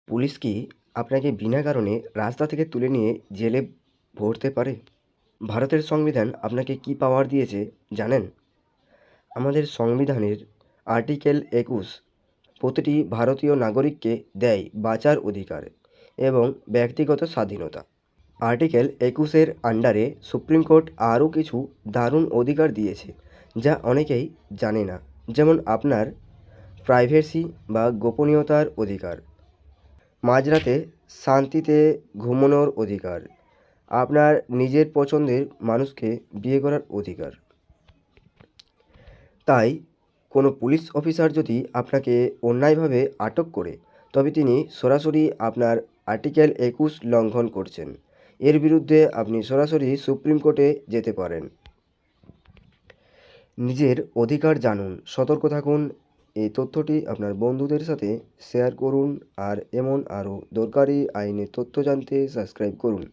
Police কি আপনাকে বিনা কারণে রাস্তা থেকে তুলে নিয়ে জেলে ভরতে পারে? ভারতের সংবিধান আপনাকে কী পাওয়ার দিয়েছে জানেন? আমাদের সংবিধানের আর্টিকেল ২১ প্রতিটি ভারতীয় নাগরিককে দেয় বাঁচার অধিকার এবং ব্যক্তিগত স্বাধীনতা। আর্টিকেল ২১-এর আন্ডারে সুপ্রিম কোর্ট আরও কিছু দারুণ অধিকার দিয়েছে যা অনেকেই জানে না। যেমন আপনার প্রাইভেসি বা গোপনীয়তার অধিকার, মাঝরাতে শান্তিতে ঘুমানোর অধিকার, আপনার নিজের পছন্দের মানুষকে বিয়ে করার অধিকার। তাই কোনো পুলিশ অফিসার যদি আপনাকে অন্যায়ভাবে আটক করে, তবে তিনি সরাসরি আপনার আর্টিকেল ২১ লঙ্ঘন করছেন। এর বিরুদ্ধে আপনি সরাসরি সুপ্রিম কোর্টে যেতে পারেন। নিজের অধিকার জানুন, সতর্ক থাকুন। এই তথ্যটি আপনার বন্ধুদের সাথে শেয়ার করুন আর এমন আরও দরকারি আইনি তথ্য জানতে সাবস্ক্রাইব করুন।